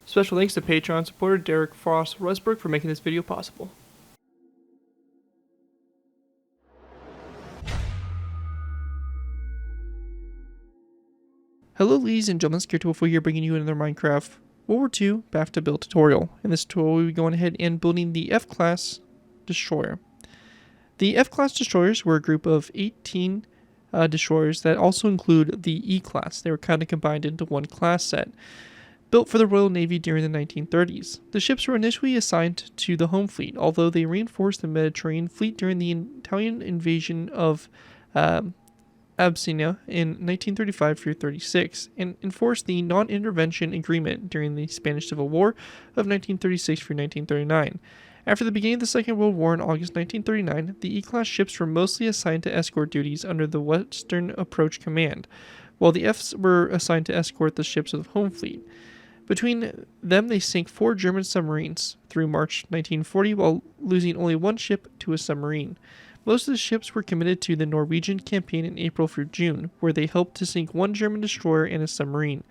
Special thanks to Patreon supporter Derek Frost Westbrook for making this video possible. Hello ladies and gentlemen, Skirtwolf here bringing you another Minecraft World War II BAFTA build tutorial. In this tutorial we'll be going ahead and building the F-Class destroyer. The F-Class destroyers were a group of 18 destroyers that also include the E-Class. They were kind of combined into one class set. Built for the Royal Navy during the 1930s. The ships were initially assigned to the home fleet, although they reinforced the Mediterranean fleet during the Italian invasion of Abyssinia in 1935 through 36, and enforced the non-intervention agreement during the Spanish Civil War of 1936 through 1939. After the beginning of the Second World War in August 1939, the E-Class ships were mostly assigned to escort duties under the Western Approach Command, while the Fs were assigned to escort the ships of the home fleet. Between them, they sank 4 German submarines through March 1940 while losing only 1 ship to a submarine. Most of the ships were committed to the Norwegian campaign in April through June, where they helped to sink 1 German destroyer and a submarine.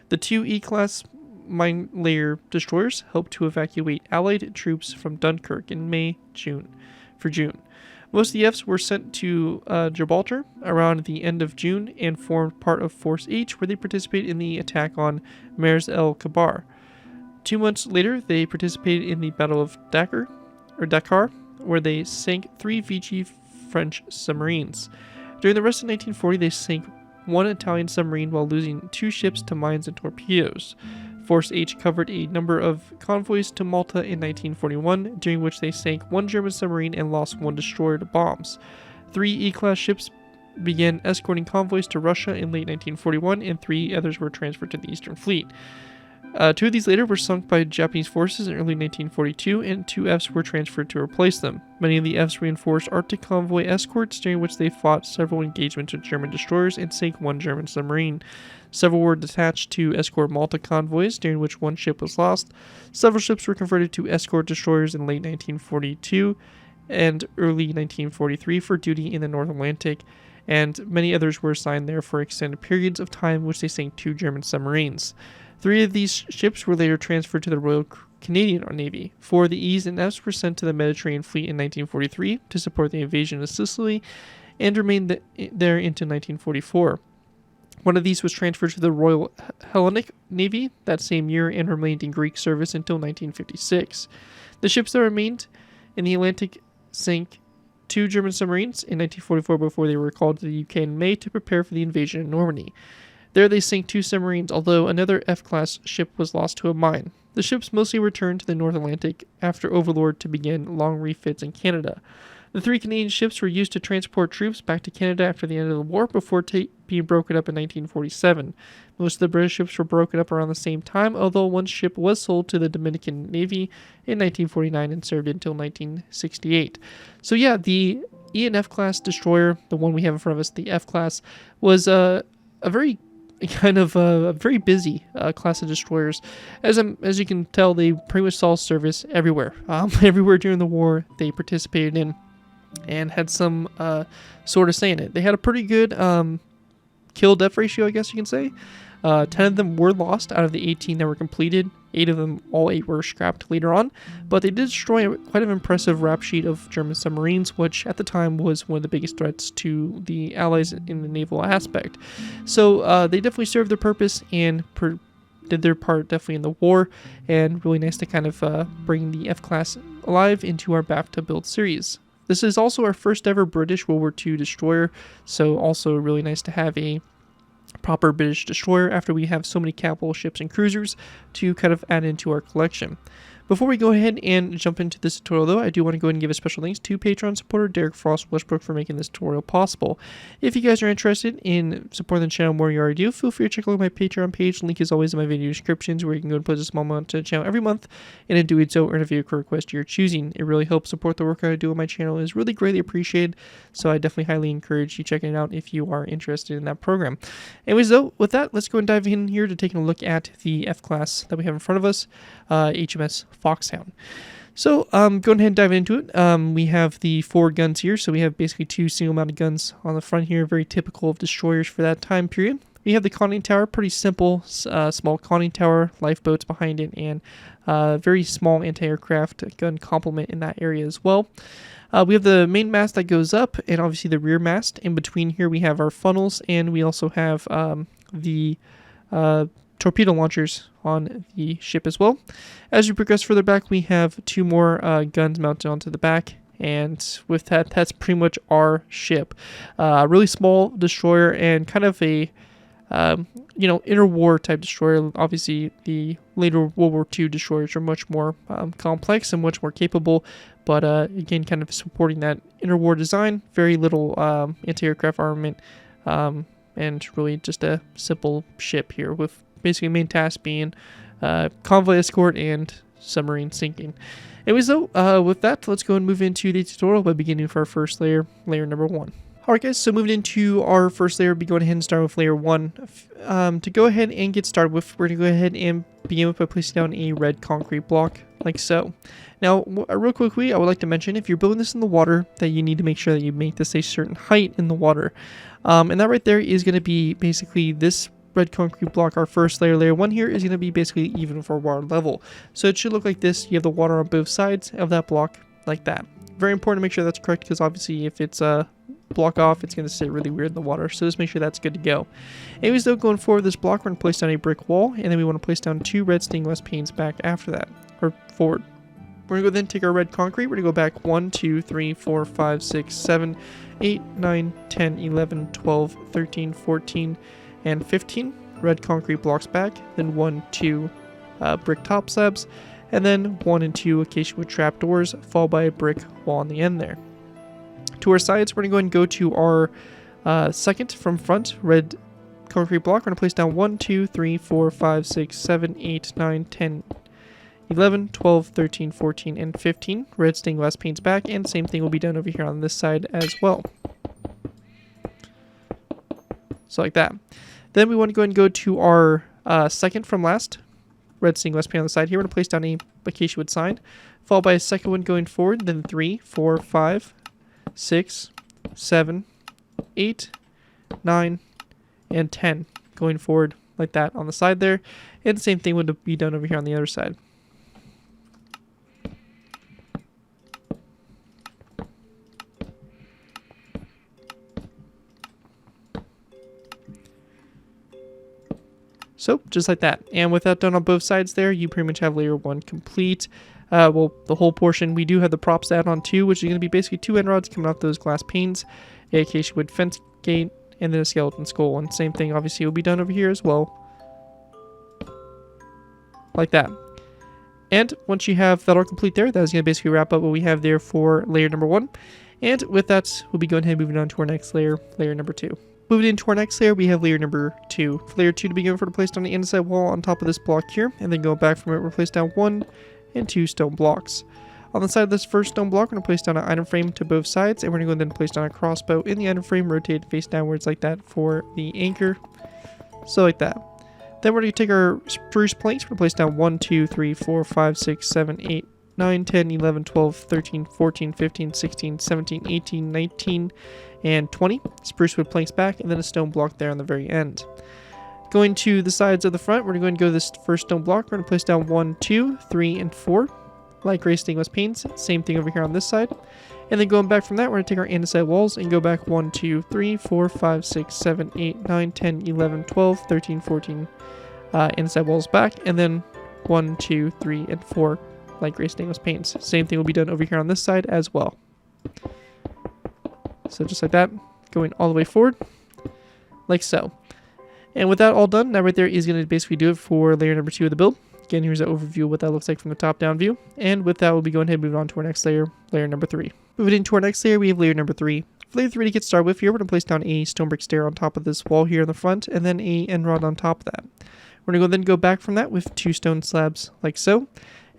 The 2 E-Class mine layer destroyers helped to evacuate Allied troops from Dunkirk in June. Most of the Fs were sent to Gibraltar around the end of June and formed part of Force H, where they participated in the attack on Mers el Kabar. 2 months later, they participated in the Battle of Dakar, where they sank 3 Vichy French submarines. During the rest of 1940, they sank 1 Italian submarine while losing 2 ships to mines and torpedoes. Force H covered a number of convoys to Malta in 1941, during which they sank 1 German submarine and lost 1 destroyer to bombs. 3 E-Class ships began escorting convoys to Russia in late 1941, and 3 others were transferred to the Eastern Fleet. 2 of these later were sunk by Japanese forces in early 1942, and 2 Fs were transferred to replace them. Many of the Fs reinforced Arctic convoy escorts, during which they fought several engagements with German destroyers and sank 1 German submarine. Several were detached to escort Malta convoys, during which 1 ship was lost. Several ships were converted to escort destroyers in late 1942 and early 1943 for duty in the North Atlantic, and many others were assigned there for extended periods of time, which they sank 2 German submarines. 3 of these ships were later transferred to the Royal Canadian Navy. 4 of the Es and Fs were sent to the Mediterranean Fleet in 1943 to support the invasion of Sicily and remained there into 1944. 1 of these was transferred to the Royal Hellenic Navy that same year and remained in Greek service until 1956. The ships that remained in the Atlantic sank 2 German submarines in 1944 before they were recalled to the UK in May to prepare for the invasion of Normandy. There they sank 2 submarines, although another F-Class ship was lost to a mine. The ships mostly returned to the North Atlantic after Overlord to begin long refits in Canada. The 3 Canadian ships were used to transport troops back to Canada after the end of the war before being broken up in 1947. Most of the British ships were broken up around the same time, although 1 ship was sold to the Dominican Navy in 1949 and served until 1968. So yeah, the E and F-Class destroyer, the one we have in front of us, the F-Class, was a very very busy class of destroyers. As you can tell, they pretty much saw service everywhere. Everywhere during the war they participated in and had some sort of say in it. They had a pretty good kill-death ratio, I guess you can say. 10 of them were lost out of the 18 that were completed. 8 of them, all 8 were scrapped later on, but they did destroy quite an impressive rap sheet of German submarines, which at the time was one of the biggest threats to the Allies in the naval aspect. So they definitely served their purpose and did their part definitely in the war, and really nice to kind of bring the F-Class alive into our BAFTA build series. This is also our first ever British World War II destroyer, so also really nice to have a proper British destroyer after we have so many capital ships and cruisers to kind of add into our collection. Before we go ahead and jump into this tutorial though, I do want to go ahead and give a special thanks to Patreon supporter Derek Frost Westbrook for making this tutorial possible. If you guys are interested in supporting the channel more than you already do, feel free to check out my Patreon page. Link is always in my video descriptions, where you can go and put a small amount to the channel every month, and in doing so earn a video request to your choosing. It really helps support the work I do on my channel. It is really greatly appreciated, so I definitely highly encourage you checking it out if you are interested in that program. Anyways though, with that, let's go and dive in here to taking a look at the F-Class that we have in front of us, HMS Foxhound. So go ahead and dive into it. We have the 4 guns here, so we have basically 2 single mounted guns on the front here, very typical of destroyers for that time period. We have the conning tower, pretty simple, small conning tower, lifeboats behind it, and very small anti-aircraft gun complement in that area as well. We have the main mast that goes up, and obviously the rear mast. In between here we have our funnels, and we also have the torpedo launchers on the ship as well. As we progress further back, we have 2 more guns mounted onto the back, and with that, that's pretty much our ship. A really small destroyer and kind of a interwar type destroyer. Obviously, the later World War II destroyers are much more complex and much more capable, but again, kind of supporting that interwar design. Very little anti-aircraft armament, and really just a simple ship here with basically main task being convoy escort and submarine sinking. Anyways, though, with that, let's go and move into the tutorial by beginning with our first layer, layer number 1. Alright guys, so moving into our first layer, be going ahead and start with layer 1. To go ahead and get started with, we're going to go ahead and begin with by placing down a red concrete block, like so. Now, real quickly, I would like to mention, if you're building this in the water, that you need to make sure that you make this a certain height in the water. And that right there is going to be basically this red concrete block. Our first layer, layer 1 here, is going to be basically even for water level. So it should look like this. You have the water on both sides of that block, like that. Very important to make sure that's correct, because obviously if it's block off, it's going to sit really weird in the water, so just make sure that's good to go. Anyways, though, going forward this block, we're going to place down a brick wall, and then we want to place down 2 red stained glass panes back after that, or forward. We're going to go then take our red concrete, we're going to go back 1, 2, 3, 4, 5, 6, 7, 8, 9, 10, 11, 12, 13, 14, and 15 red concrete blocks back, then 1, 2 brick top slabs, and then 1 and 2 acacia wood trapdoors, followed by a brick wall on the end there. To our sides, we're going to go and go to our second from front red concrete block. We're going to place down 1, 2, 3, 4, 5, 6, 7, 8, 9, 10, 11, 12, 13, 14, and 15 red stained glass panes back, and same thing will be done over here on this side as well. So like that. Then we want to go and go to our second from last red stained glass pane on the side here. We're going to place down a acacia wood sign, followed by a second one going forward, then 3, 4, 5, 6, 7, 8, 9, and 10 going forward like that on the side there. And the same thing would be done over here on the other side. So, just like that. And with that done on both sides there, you pretty much have layer 1 complete. Well, the whole portion. We do have the props to add on too, which is going to be basically 2 end rods coming off those glass panes, a acacia wood fence gate, and then a skeleton skull. And same thing, obviously, will be done over here as well. Like that. And once you have that all complete there, that is going to basically wrap up what we have there for layer number 1. And with that, we'll be going ahead and moving on to our next layer, layer number 2. Moving into our next layer, we have layer number 2. For layer 2 to begin with, we're going to place down the inside wall on top of this block here, and then go back from it, we're place down 1 and 2 stone blocks. On the side of this first stone block, we're going to place down an item frame to both sides, and we're going to go then place down a crossbow in the item frame, rotated face downwards like that for the anchor. So like that. Then we're going to take our spruce planks, we're going to place down 1, 2, 3, 4, 5, 6, 7, 8, 9, 10, 11, 12, 13, 14, 15, 16, 17, 18, 19, and 20 spruce wood planks back, and then a stone block there on the very end. Going to the sides of the front, we're going to go to this first stone block. We're going to place down 1, 2, 3, and 4 light gray stainless panes. Same thing over here on this side. And then going back from that, we're going to take our andesite walls and go back 1, 2, 3, 4, 5, 6, 7, 8, 9, 10, 11, 12, 13, 14 andesite walls back, and then 1, 2, 3, and 4 light gray stainless panes. Same thing will be done over here on this side as well. So just like that, going all the way forward, like so. And with that all done, that right there is going to basically do it for layer number 2 of the build. Again, here's an overview of what that looks like from the top-down view. And with that, we'll be going ahead and moving on to our next layer, layer number 3. Moving into our next layer, we have layer number 3. For layer 3 to get started with here, we're going to place down a stone brick stair on top of this wall here in the front, and then a end rod on top of that. We're going to then go back from that with 2 stone slabs, like so.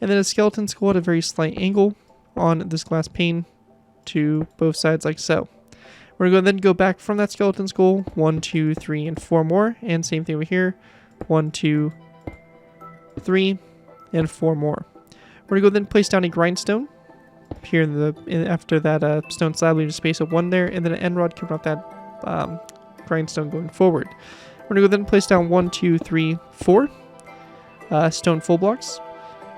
And then a skeleton skull at a very slight angle on this glass pane to both sides, like so. We're going to then go back from that skeleton skull, 1, 2, 3, and 4 more, and same thing over here, 1, 2, 3, and 4 more. We're going to go then place down a grindstone here after that stone slab, leaving a space of 1 there, and then an end rod coming off that grindstone going forward. We're going to go then and place down 1, 2, 3, 4 stone full blocks.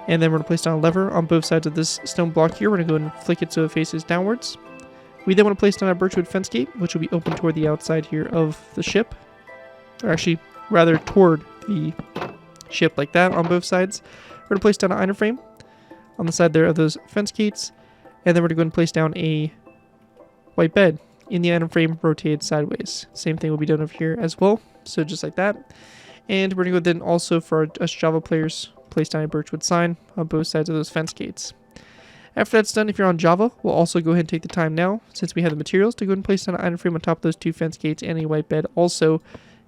And then we're going to place down a lever on both sides of this stone block here. We're going to go and flick it so it faces downwards. We then want to place down a birchwood fence gate, which will be open toward the outside here of the ship. Or actually, rather toward the ship like that on both sides. We're going to place down an iron frame on the side there of those fence gates. And then we're going to go and place down a white bed in the iron frame rotated sideways. Same thing will be done over here as well. So just like that. And we're going to go then also for us Java players, place down a birchwood sign on both sides of those fence gates. After that's done, if you're on Java, we'll also go ahead and take the time now, since we have the materials, to go ahead and place down an iron frame on top of those 2 fence gates and a white bed also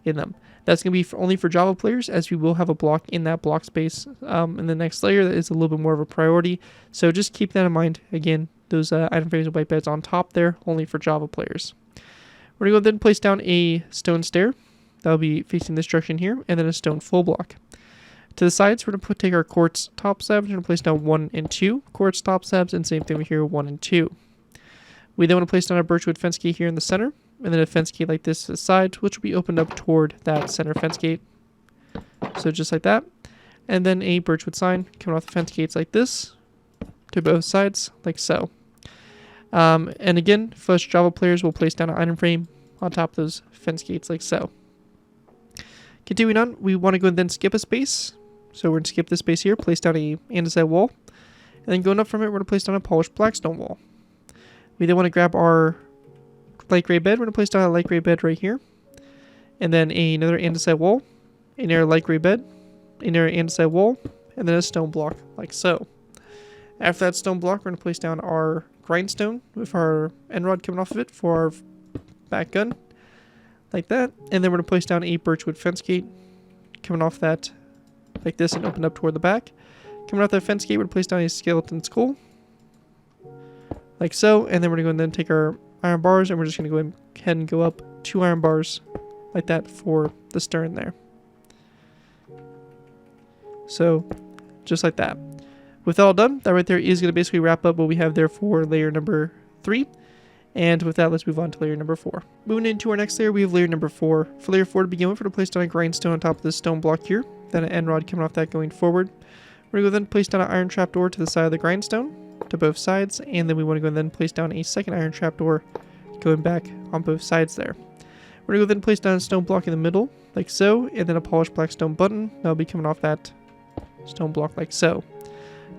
in them. That's going to be only for Java players, as we will have a block in that block space in the next layer that is a little bit more of a priority. So just keep that in mind. Again, those iron frames and white beds on top there, only for Java players. We're going to go then place down a stone stair. That'll be facing this direction here, and then a stone full block. To the sides, we're going to take our quartz top slabs. We're going to place down 1 and 2 quartz top slabs, and same thing over here, 1 and 2. We then want to place down a birchwood fence gate here in the center, and then a fence gate like this to the side, which will be opened up toward that center fence gate. So just like that. And then a birchwood sign coming off the fence gates like this to both sides, like so. And again, for us Java players, we'll place down an iron frame on top of those fence gates like so. Continuing on, we want to go and then skip a space. So we're going to skip this space here, place down a andesite wall. And then going up from it, we're going to place down a polished blackstone wall. We then want to grab our light gray bed. We're going to place down a light gray bed right here. And then another andesite wall, another light gray bed, another andesite wall, and then a stone block like so. After that stone block, we're going to place down our grindstone with our end rod coming off of it for our back gun. Like that. And then we're going to place down a birchwood fence gate coming off that like this and open up toward the back. Coming off that fence gate, we're going to place down a skeleton skull. Like so. And then we're going to go and then take our iron bars and we're just going to go ahead and go up 2 iron bars like that for the stern there. So just like that. With that all done, that right there is going to basically wrap up what we have there for layer number 3. And with that, let's move on to layer number 4. Moving into our next layer, we have layer number 4. For layer 4 to begin with, we're going to place down a grindstone on top of this stone block here. Then an end rod coming off that going forward. We're going to go then place down an iron trapdoor to the side of the grindstone, to both sides. And then we want to go and then place down a second iron trapdoor going back on both sides there. We're going to go then place down a stone block in the middle, like so. And then a polished black stone button. That'll be coming off that stone block like so.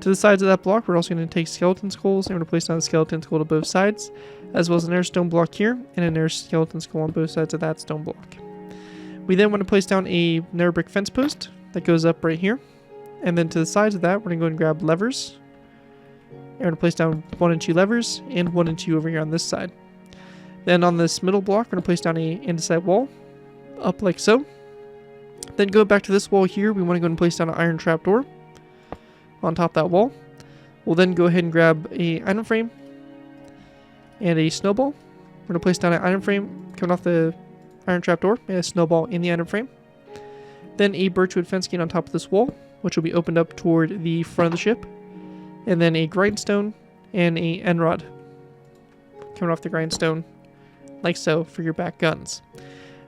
To the sides of that block, we're also going to take skeleton skulls and we're going to place down a skeleton skull to both sides, as well as another stone block here and another skeleton skull on both sides of that stone block. We then want to place down another brick fence post that goes up right here. And then to the sides of that, we're going to go and grab levers. And we're going to place down 1 and 2 levers and 1 and 2 over here on this side. Then on this middle block, we're going to place down a andesite wall up like so. Then go back to this wall here, we want to go and place down an iron trapdoor on top of that wall. We'll then go ahead and grab a iron frame and a snowball. We're going to place down an iron frame coming off the iron trapdoor and a snowball in the iron frame. Then a birchwood fence gate on top of this wall, which will be opened up toward the front of the ship. And then a grindstone and a end rod coming off the grindstone like so for your back guns.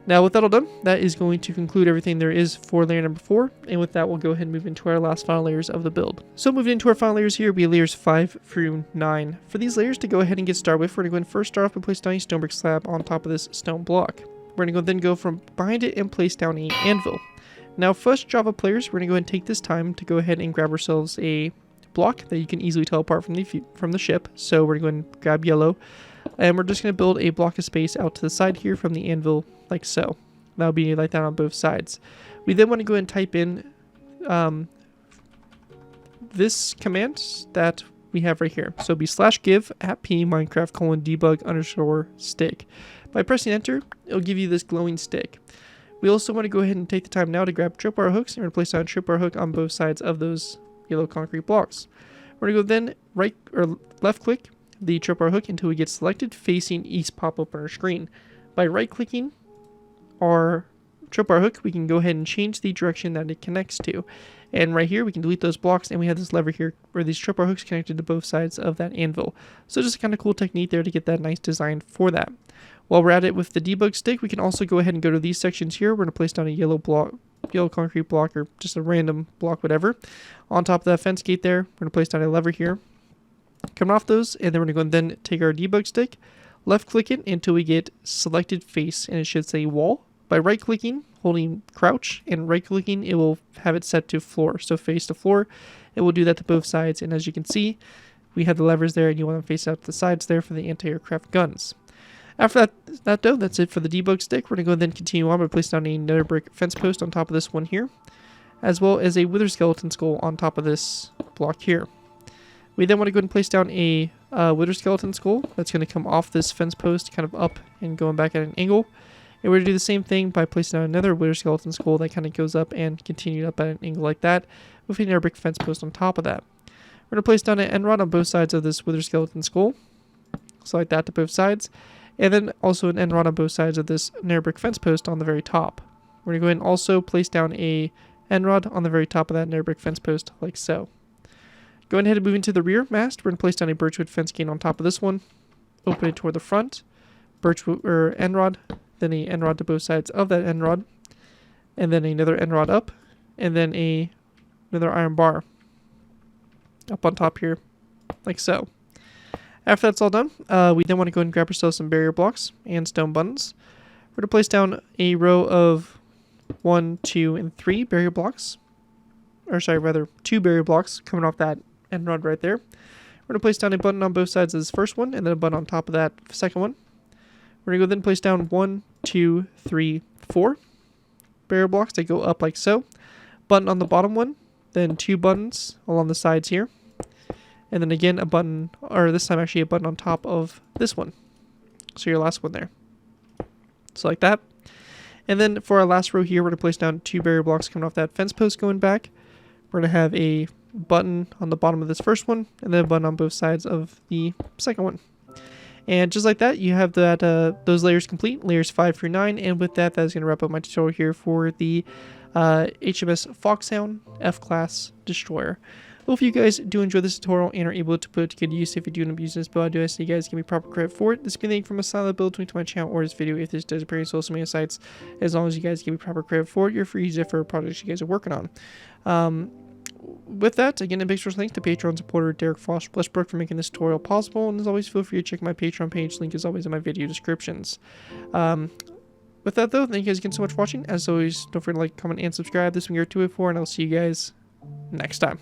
Now with that all done, that is going to conclude everything there is for layer number 4, and with that we'll go ahead and move into our last final layers of the build. So moving into our final layers here, we have layers 5 through 9. For these layers to go ahead and get started with, we're going to go and first start off and place down a stone brick slab on top of this stone block. We're going to then go from behind it and place down an anvil. Now for us Java players, we're going to go ahead and take this time to go ahead and grab ourselves a block that you can easily tell apart from the ship. So we're going to go and grab yellow, and we're just going to build a block of space out to the side here from the anvil like so. That'll be like that on both sides. We then want to go and type in this command that we have right here. So it'll be /give @p minecraft:/debug_stick. By pressing enter, it'll give you this glowing stick. We also want to go ahead and take the time now to grab tripwire hooks, and we're going to place down a tripwire hook on both sides of those yellow concrete blocks. We're going to go then right or left click the tripwire hook until we get selected facing east pop up on our screen. By right clicking our tripwire hook, we can go ahead and change the direction that it connects to. And right here, we can delete those blocks, and we have this lever here where these tripwire hooks connected to both sides of that anvil. So just a kind of cool technique there to get that nice design for that. While we're at it with the debug stick, we can also go ahead and go to these sections here. We're going to place down a yellow concrete block, or just a random block, whatever. On top of that fence gate there, we're going to place down a lever here. Coming off those, and then we're going to go and then take our debug stick, left click it until we get selected face, and it should say wall. By right clicking, holding crouch, and right clicking, it will have it set to floor. So face to floor, it will do that to both sides. And as you can see, we have the levers there, and you want to face out the sides there for the anti-aircraft guns. After that though, that's it for the debug stick. We're going to go and then continue on by placing down a nether brick fence post on top of this one here, as well as a wither skeleton skull on top of this block here. We then want to go ahead and place down a wither skeleton skull that's going to come off this fence post, kind of up and going back at an angle. And we're going to do the same thing by placing down another wither skeleton skull that kind of goes up and continues up at an angle like that, with a nether brick fence post on top of that. We're going to place down an end rod on both sides of this wither skeleton skull, so like that to both sides. And then also an end rod on both sides of this nether brick fence post on the very top. We're going to go ahead and also place down a end rod on the very top of that nether brick fence post, like so. Going ahead and moving to the rear mast, we're going to place down a birchwood fence gate on top of this one, open it toward the front, birchwood end rod, then a end rod to both sides of that end rod, and then another end rod up, and then another iron bar up on top here, like so. After that's all done, we then want to go and grab ourselves some barrier blocks and stone buttons. We're going to place down a row of 1, 2, and 3 barrier blocks. Or sorry, rather 2 barrier blocks coming off that end rod right there. We're going to place down a button on both sides of this first one, and then a button on top of that second one. We're going to go then place down 1, 2, 3, 4 barrier blocks that go up like so. Button on the bottom one, then 2 buttons along the sides here. And then again a button, or this time actually a button on top of this one. So your last one there. So like that. And then for our last row here, we're going to place down 2 barrier blocks coming off that fence post going back. We're going to have a button on the bottom of this first one, and then a button on both sides of the second one. And just like that, you have that those layers complete, layers 5 through 9. And with that, that is going to wrap up my tutorial here for the HMS Foxhound F-Class destroyer. Well, if you guys do enjoy this tutorial and are able to put it to good use, if you do end up using this build, I do ask that you guys give me proper credit for it. This could be anything from a silent build to my channel or this video if this does appear in social media sites. As long as you guys give me proper credit for it, you're free to use it for projects you guys are working on. With that, again, a big special thanks to Patreon supporter Derek Frost Westbrook for making this tutorial possible. And as always, feel free to check my Patreon page. Link is always in my video descriptions. With that, though, thank you guys again so much for watching. As always, don't forget to like, comment, and subscribe. This one you're 284, and I'll see you guys next time.